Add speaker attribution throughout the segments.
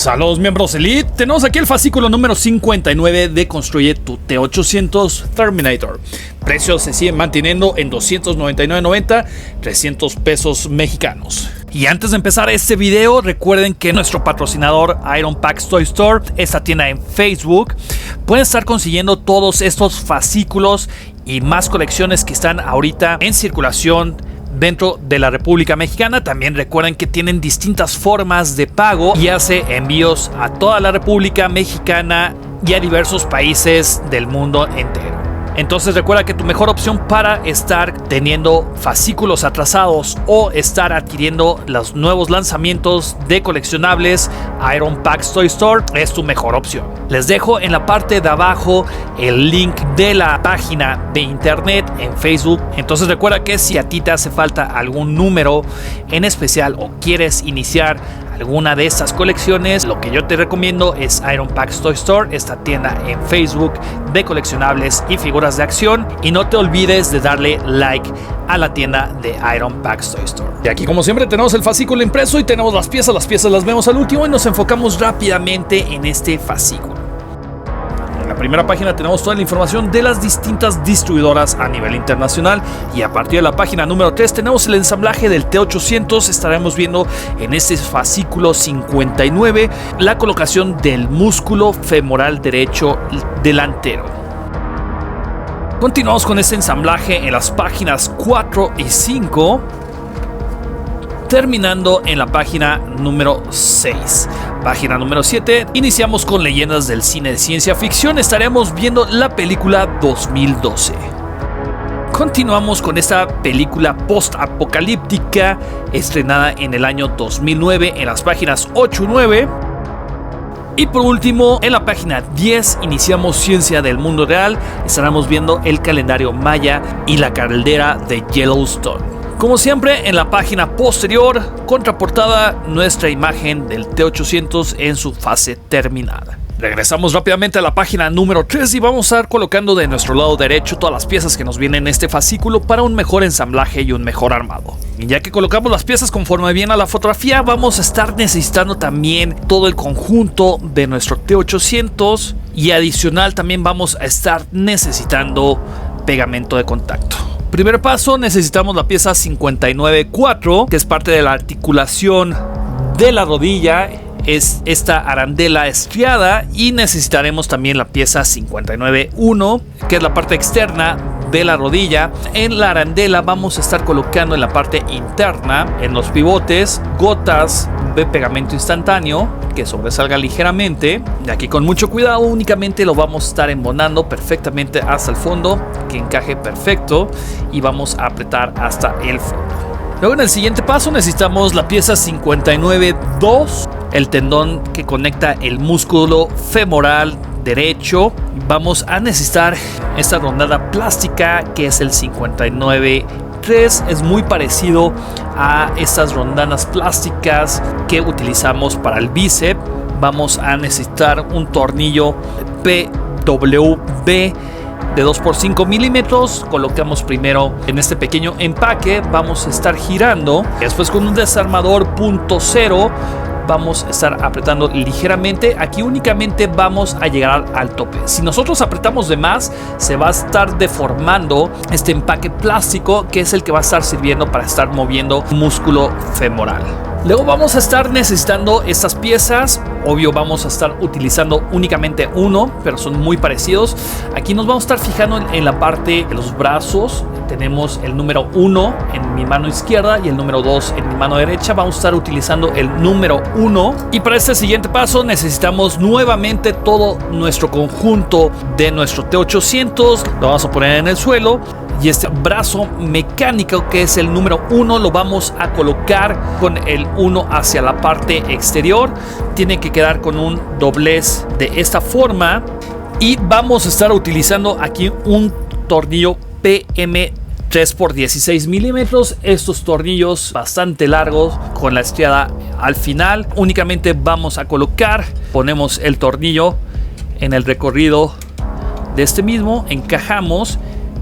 Speaker 1: Saludos miembros Elite, tenemos aquí el fascículo número 59 de Construye tu T800 Terminator. Precios se siguen manteniendo en $299.90, 300 pesos mexicanos. Y antes de empezar este video, recuerden que nuestro patrocinador Iron Pax Toy Store, esta tienda en Facebook, pueden estar consiguiendo todos estos fascículos y más colecciones que están ahorita en circulación dentro de la República Mexicana. También recuerden que tienen distintas formas de pago y hace envíos a toda la República Mexicana y a diversos países del mundo entero. Entonces recuerda que tu mejor opción para estar teniendo fascículos atrasados o estar adquiriendo los nuevos lanzamientos de coleccionables, Iron Pax Toy Store es tu mejor opción. Les dejo en la parte de abajo el link de la página de internet en Facebook. Entonces recuerda que si a ti te hace falta algún número en especial o quieres iniciar alguna de estas colecciones, lo que yo te recomiendo es Iron Pax Toy Store, esta tienda en Facebook de coleccionables y figuras de acción. Y no te olvides de darle like a la tienda de Iron Pax Toy Store. Y aquí como siempre tenemos el fascículo impreso y tenemos las piezas las vemos al último y nos enfocamos rápidamente en este fascículo. En la primera página tenemos toda la información de las distintas distribuidoras a nivel internacional, y a partir de la página número 3 tenemos el ensamblaje del T800. Estaremos viendo en este fascículo 59 la colocación del músculo femoral derecho delantero. Continuamos con este ensamblaje en las páginas 4 y 5, terminando en la página número 6. Página número 7, iniciamos con leyendas del cine de ciencia ficción. Estaremos viendo la película 2012. Continuamos con esta película post-apocalíptica estrenada en el año 2009 en las páginas 8 y 9. Y por último, en la página 10 iniciamos Ciencia del Mundo Real. Estaremos viendo el calendario maya y la caldera de Yellowstone. Como siempre, en la página posterior, contraportada, nuestra imagen del T800 en su fase terminada. Regresamos rápidamente a la página número 3 y vamos a estar colocando de nuestro lado derecho todas las piezas que nos vienen en este fascículo para un mejor ensamblaje y un mejor armado. Y ya que colocamos las piezas conforme viene a la fotografía, vamos a estar necesitando también todo el conjunto de nuestro T800, y adicional también vamos a estar necesitando pegamento de contacto. Primer paso, necesitamos la pieza 59.4, que es parte de la articulación de la rodilla. Es esta arandela estriada, y necesitaremos también la pieza 59.1, que es la parte externa de la rodilla. En la arandela vamos a estar colocando en la parte interna, en los pivotes, gotas de pegamento instantáneo que sobresalga ligeramente. De aquí con mucho cuidado, únicamente lo vamos a estar embonando perfectamente hasta el fondo, que encaje perfecto, y vamos a apretar hasta el fondo. Luego, en el siguiente paso, necesitamos la pieza 59.2, el tendón que conecta el músculo femoral derecho. Vamos a necesitar esta rondada plástica que es el 59.3. Es muy parecido a estas rondanas plásticas que utilizamos para el bíceps. Vamos a necesitar un tornillo PWB de 2x5 milímetros. Colocamos primero en este pequeño empaque, vamos a estar girando. Después, con un desarmador .0 vamos a estar apretando ligeramente. Aquí únicamente vamos a llegar al tope. Si nosotros apretamos de más, se va a estar deformando este empaque plástico, que es el que va a estar sirviendo para estar moviendo músculo femoral. Luego vamos a estar necesitando estas piezas. Obvio, vamos a estar utilizando únicamente uno, pero son muy parecidos. Aquí nos vamos a estar fijando en la parte de los brazos. Tenemos el número 1 en mi mano izquierda y el número 2 en mi mano derecha. Vamos a estar utilizando el número 1. Y para este siguiente paso necesitamos nuevamente todo nuestro conjunto de nuestro T800. Lo vamos a poner en el suelo. Y este brazo mecánico, que es el número 1, lo vamos a colocar con el 1 hacia la parte exterior. Tiene que quedar con un doblez de esta forma. Y vamos a estar utilizando aquí un tornillo PM 3x16 milímetros. Estos tornillos bastante largos con la estriada al final. Únicamente vamos a colocar, ponemos el tornillo en el recorrido de este mismo, encajamos,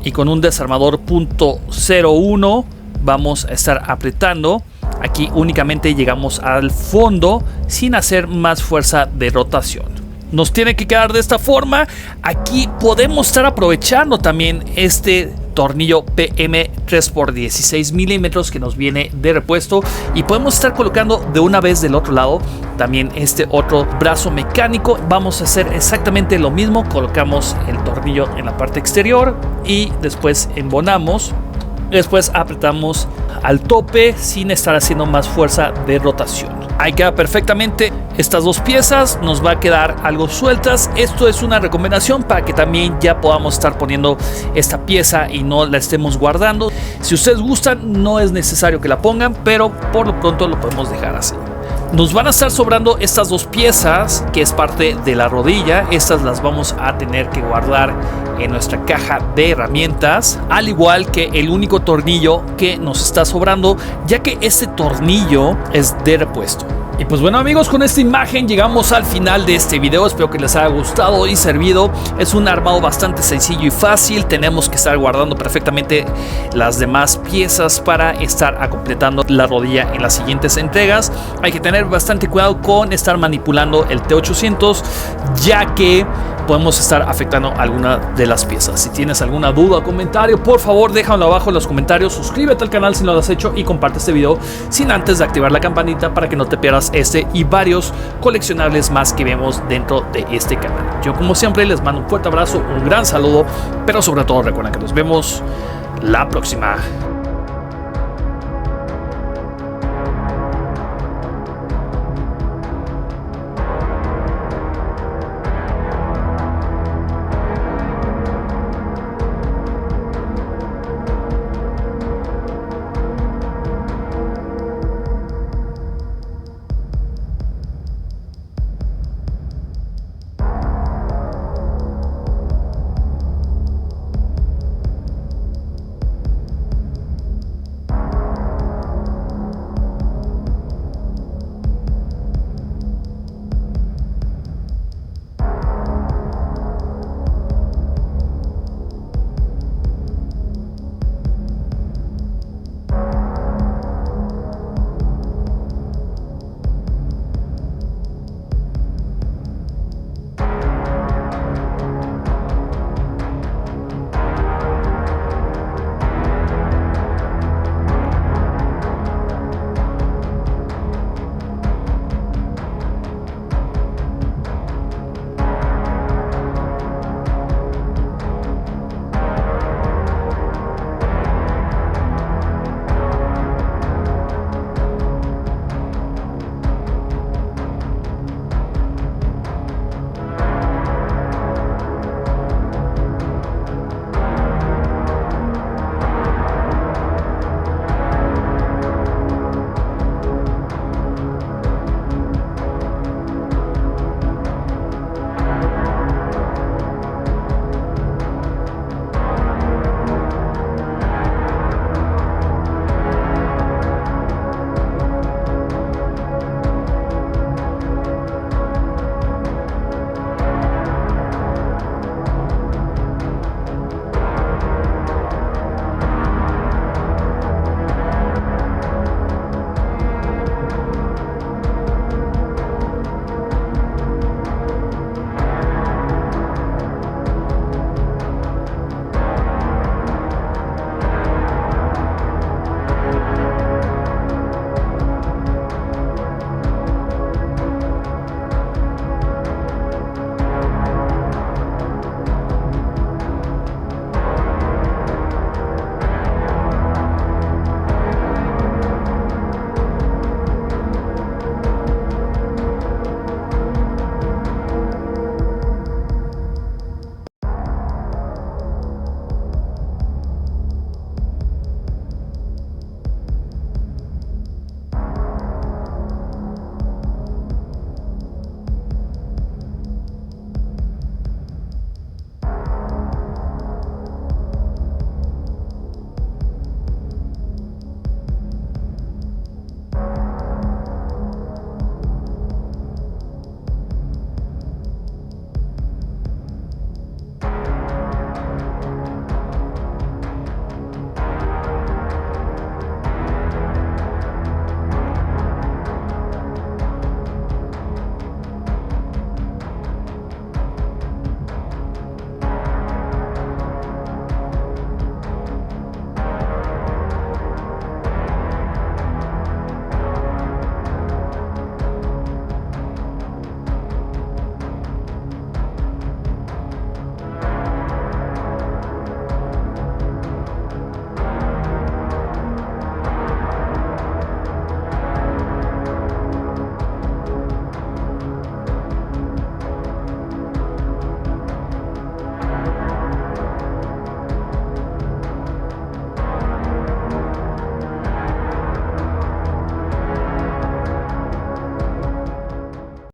Speaker 1: y con un desarmador .01 vamos a estar apretando Aquí únicamente llegamos al fondo sin hacer más fuerza de rotación. Nos tiene que quedar de esta forma. Aquí podemos estar aprovechando también este tornillo PM 3x16 milímetros que nos viene de repuesto, y podemos estar colocando de una vez del otro lado también este otro brazo mecánico. Vamos a hacer exactamente lo mismo. Colocamos el tornillo en la parte exterior y después embonamos. Después apretamos al tope sin estar haciendo más fuerza de rotación. Ahí queda perfectamente. Estas dos piezas nos va a quedar algo sueltas. Esto es una recomendación para que también ya podamos estar poniendo esta pieza y no la estemos guardando. Si ustedes gustan, no es necesario que la pongan, pero por lo pronto lo podemos dejar así. Nos van a estar sobrando estas dos piezas, que es parte de la rodilla. Estas las vamos a tener que guardar en nuestra caja de herramientas, al igual que el único tornillo que nos está sobrando, ya que este tornillo es de repuesto. Y pues bueno, amigos, con esta imagen llegamos al final de este video. Espero que les haya gustado y servido. Es un armado bastante sencillo y fácil. Tenemos que estar guardando perfectamente las demás piezas para estar completando la rodilla en las siguientes entregas. Hay que tener bastante cuidado con estar manipulando el T800, ya que podemos estar afectando alguna de las piezas. Si tienes alguna duda o comentario, por favor déjalo abajo en los comentarios. Suscríbete al canal si no lo has hecho y comparte este video sin antes de activar la campanita para que no te pierdas este y varios coleccionables más que vemos dentro de este canal. Yo, como siempre, les mando un fuerte abrazo, un gran saludo, pero sobre todo recuerden que nos vemos la próxima.